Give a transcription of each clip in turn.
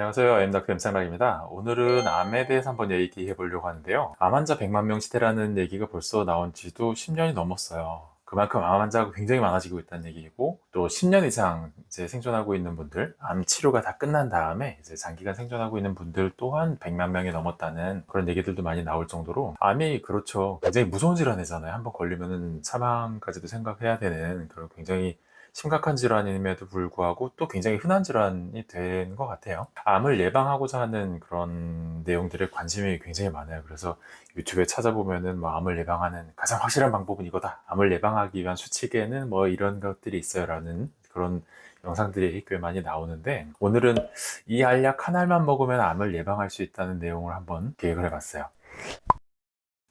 안녕하세요. M닥터 임상락입니다. 오늘은 암에 대해서 한번 얘기해 보려고 하는데요. 암 환자 100만 명 시대라는 얘기가 벌써 나온 지도 10년이 넘었어요. 그만큼 암 환자가 굉장히 많아지고 있다는 얘기고, 또 10년 이상 이제 생존하고 있는 분들, 암 치료가 다 끝난 다음에 이제 장기간 생존하고 있는 분들 또한 100만 명이 넘었다는 그런 얘기들도 많이 나올 정도로, 암이 그렇죠. 굉장히 무서운 질환이잖아요. 한번 걸리면은 사망까지도 생각해야 되는 그런 굉장히 심각한 질환임에도 불구하고 또 굉장히 흔한 질환이 된 것 같아요. 암을 예방하고자 하는 그런 내용들에 관심이 굉장히 많아요. 그래서 유튜브에 찾아보면은 뭐 암을 예방하는 가장 확실한 방법은 이거다. 암을 예방하기 위한 수칙에는 뭐 이런 것들이 있어요라는 그런 영상들이 꽤 많이 나오는데, 오늘은 이 알약 하나만 먹으면 암을 예방할 수 있다는 내용을 한번 기획을 해봤어요.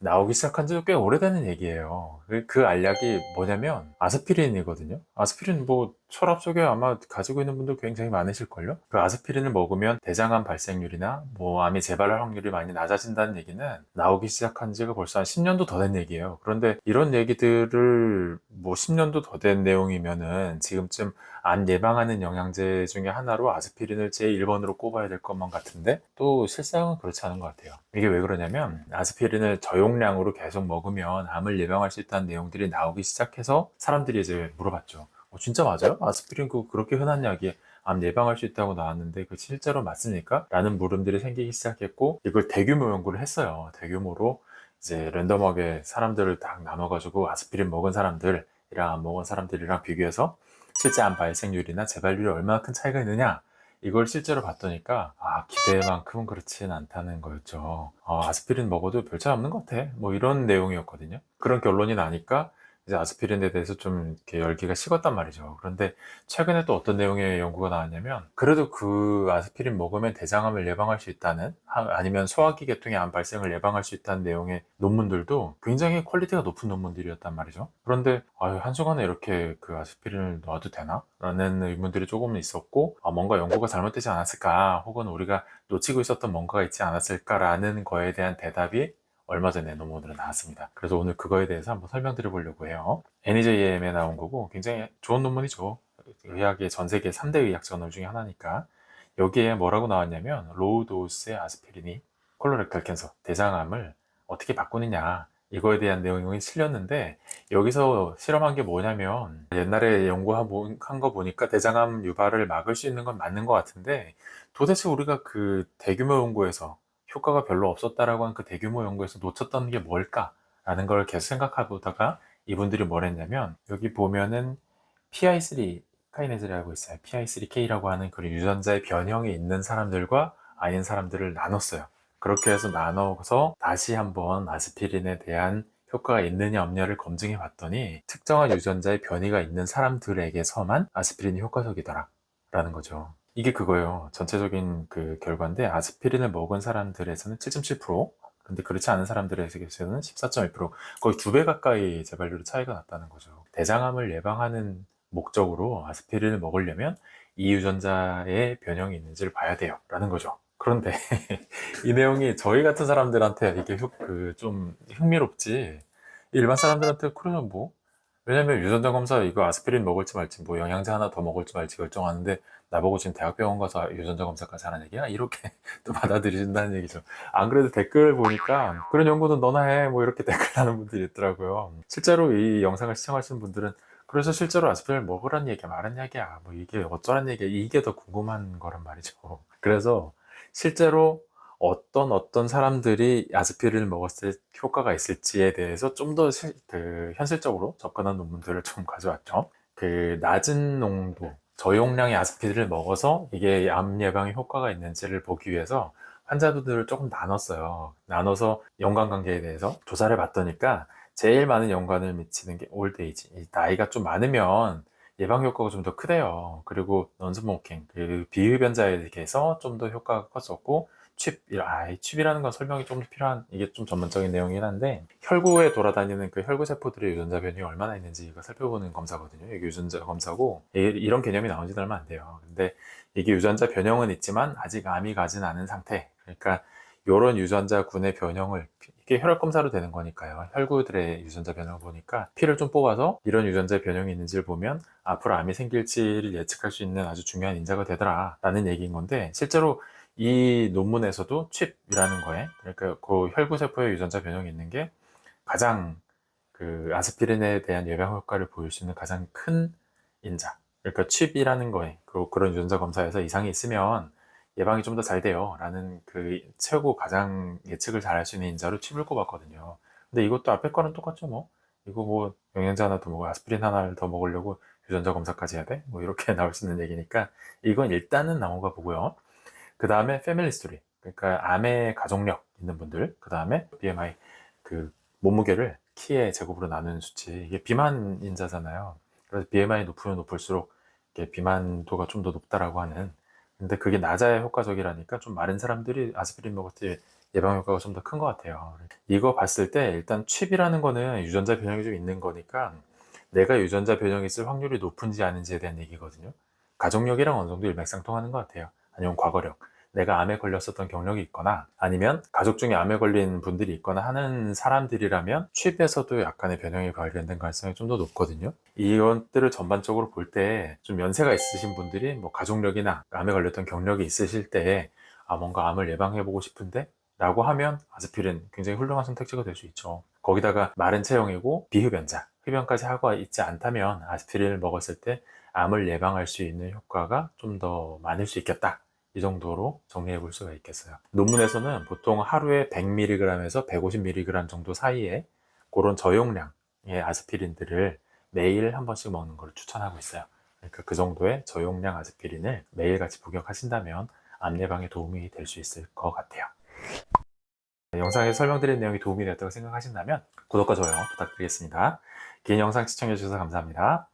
나오기 시작한 지 꽤 오래되는 얘기예요. 그 알약이 뭐냐면 아스피린이거든요. 아스피린 뭐 혈압 속에 아마 가지고 있는 분들 굉장히 많으실걸요. 그 아스피린을 먹으면 대장암 발생률이나 뭐 암이 재발할 확률이 많이 낮아진다는 얘기는 나오기 시작한 지가 벌써 한 10년도 더 된 얘기예요. 그런데 이런 얘기들을 뭐 10년도 더 된 내용이면은 지금쯤 암 예방하는 영양제 중에 하나로 아스피린을 제1번으로 꼽아야 될 것만 같은데, 또 실상은 그렇지 않은 것 같아요. 이게 왜 그러냐면 아스피린을 저용량으로 계속 먹으면 암을 예방할 수 있다는 내용들이 나오기 시작해서 사람들이 이제 물어봤죠. 진짜 맞아요? 아스피린 그렇게 흔한 약이 암 예방할 수 있다고 나왔는데 그 실제로 맞습니까? 라는 물음들이 생기기 시작했고, 이걸 대규모 연구를 했어요. 대규모로 이제 랜덤하게 사람들을 딱 나눠가지고 아스피린 먹은 사람들이랑 안 먹은 사람들이랑 비교해서 실제 암 발생률이나 재발률이 얼마나 큰 차이가 있느냐, 이걸 실제로 봤더니까 기대만큼은 그렇진 않다는 거였죠. 아스피린 먹어도 별 차이 없는 것 같아, 뭐 이런 내용이었거든요. 그런 결론이 나니까 이제 아스피린에 대해서 좀 이렇게 열기가 식었단 말이죠. 그런데 최근에 또 어떤 내용의 연구가 나왔냐면, 그래도 그 아스피린 먹으면 대장암을 예방할 수 있다는, 아니면 소화기 계통의 암 발생을 예방할 수 있다는 내용의 논문들도 굉장히 퀄리티가 높은 논문들이었단 말이죠. 그런데 한순간에 이렇게 그 아스피린을 놔도 되나? 라는 의문들이 조금 있었고, 뭔가 연구가 잘못되지 않았을까, 혹은 우리가 놓치고 있었던 뭔가가 있지 않았을까라는 거에 대한 대답이 얼마 전에 논문으로 나왔습니다. 그래서 오늘 그거에 대해서 한번 설명드려 보려고 해요. NEJM에 나온 거고 굉장히 좋은 논문이죠. 의학의 전 세계 3대 의학 저널 중에 하나니까. 여기에 뭐라고 나왔냐면, 로우 도스의 아스피린이 콜로렉탈 캔서, 대장암을 어떻게 바꾸느냐, 이거에 대한 내용이 실렸는데, 여기서 실험한 게 뭐냐면, 옛날에 연구한 거 보니까 대장암 유발을 막을 수 있는 건 맞는 것 같은데, 도대체 우리가 그 대규모 연구에서 효과가 별로 없었다라고 한 그 대규모 연구에서 놓쳤던 게 뭘까라는 걸 계속 생각해보다가 이분들이 뭘 했냐면, 여기 보면은 PI3 카이네즈라고 있어요. PI3K라고 하는 그런 유전자의 변형이 있는 사람들과 아닌 사람들을 나눴어요. 그렇게 해서 나눠서 다시 한번 아스피린에 대한 효과가 있느냐 없느냐를 검증해 봤더니, 특정한 유전자의 변이가 있는 사람들에게서만 아스피린이 효과적이더라 라는 거죠. 이게 그거예요. 전체적인 그 결과인데, 아스피린을 먹은 사람들에서는 7.7%, 근데 그렇지 않은 사람들에게서는 14.1%, 거의 2배 가까이 재발률 차이가 났다는 거죠. 대장암을 예방하는 목적으로 아스피린을 먹으려면 이 유전자의 변형이 있는지를 봐야 돼요 라는 거죠. 그런데 이 내용이 저희 같은 사람들한테 이게 좀 흥미롭지, 일반 사람들한테 그러면 뭐, 왜냐면 유전자 검사 이거 아스피린 먹을지 말지, 뭐 영양제 하나 더 먹을지 말지 결정하는데 나보고 지금 대학병원 가서 유전자 검사까지 하는 얘기야? 이렇게 또 받아들이신다는 얘기죠. 안 그래도 댓글 보니까 그런 연구는 너나 해, 뭐 이렇게 댓글하는 분들이 있더라고요. 실제로 이 영상을 시청하시는 분들은 그래서 실제로 아스피린을 먹으란 얘기야 말한 얘기야, 뭐 이게 어쩌란 얘기야, 이게 더 궁금한 거란 말이죠. 그래서 실제로 어떤 사람들이 아스피린을 먹었을 때 효과가 있을지에 대해서 좀 더 현실적으로 접근한 논문들을 좀 가져왔죠. 그 낮은 농도, 저용량의 아스피린을 먹어서 이게 암 예방에 효과가 있는지를 보기 위해서 환자들을 조금 나눴어요. 나눠서 연관관계에 대해서 조사를 받더니까 제일 많은 연관을 미치는 게 올드에이지, 나이가 좀 많으면 예방 효과가 좀 더 크대요. 그리고 non-smoking, 그 비흡연자에게서 좀 더 효과가 컸었고, 칩이라는 건 설명이 좀 필요한, 이게 좀 전문적인 내용이긴 한데, 혈구에 돌아다니는 그 혈구 세포들의 유전자 변이 얼마나 있는지 이거 살펴보는 검사거든요. 이게 유전자 검사고, 이런 개념이 나온 지는 얼마 안 돼요. 근데 이게 유전자 변형은 있지만 아직 암이 가진 않은 상태, 그러니까 이런 유전자군의 변형을, 이게 혈액 검사로 되는 거니까요. 혈구들의 유전자 변형을 보니까 피를 좀 뽑아서 이런 유전자 변형이 있는지를 보면 앞으로 암이 생길지를 예측할 수 있는 아주 중요한 인자가 되더라 라는 얘기인 건데, 실제로 이 논문에서도 칩이라는 거에, 그러니까 그 혈구세포의 유전자 변형이 있는 게 가장 그 아스피린에 대한 예방 효과를 보일 수 있는 가장 큰 인자. 그러니까 칩이라는 거에 그런 유전자 검사에서 이상이 있으면 예방이 좀 더 잘 돼요. 라는 그 최고 가장 예측을 잘 할 수 있는 인자로 칩을 꼽았거든요. 근데 이것도 앞에 거랑 똑같죠, 뭐. 이거 뭐 영양제 하나 더 먹고 아스피린 하나를 더 먹으려고 유전자 검사까지 해야 돼? 뭐 이렇게 나올 수 있는 얘기니까 이건 일단은 나온가 보고요. 그 다음에 패밀리 스토리. 그러니까 암의 가족력 있는 분들. 그 다음에 BMI. 그 몸무게를 키의 제곱으로 나누는 수치. 이게 비만 인자잖아요. 그래서 BMI 높으면 높을수록 이게 비만도가 좀 더 높다라고 하는. 근데 그게 낮아야 효과적이라니까 좀 마른 사람들이 아스피린 먹을 때 예방 효과가 좀 더 큰 것 같아요. 이거 봤을 때 일단 칩이라는 거는 유전자 변형이 좀 있는 거니까 내가 유전자 변형이 있을 확률이 높은지 아닌지에 대한 얘기거든요. 가족력이랑 어느 정도 일맥상통하는 것 같아요. 아니면 과거력. 내가 암에 걸렸었던 경력이 있거나 아니면 가족 중에 암에 걸린 분들이 있거나 하는 사람들이라면 칩에서도 약간의 변형이 발견된 가능성이 좀 더 높거든요. 이것들을 전반적으로 볼 때 좀 연세가 있으신 분들이 뭐 가족력이나 암에 걸렸던 경력이 있으실 때 뭔가 암을 예방해보고 싶은데 라고 하면 아스피린 굉장히 훌륭한 선택지가 될 수 있죠. 거기다가 마른 체형이고 비흡연자, 흡연까지 하고 있지 않다면 아스피린을 먹었을 때 암을 예방할 수 있는 효과가 좀 더 많을 수 있겠다. 이 정도로 정리해 볼 수가 있겠어요. 논문에서는 보통 하루에 100mg에서 150mg 정도 사이에 그런 저용량의 아스피린들을 매일 한 번씩 먹는 걸 추천하고 있어요. 그러니까 그 정도의 저용량 아스피린을 매일같이 복용하신다면 암 예방에 도움이 될 수 있을 것 같아요. 영상에서 설명드린 내용이 도움이 되었다고 생각하신다면 구독과 좋아요 부탁드리겠습니다. 긴 영상 시청해 주셔서 감사합니다.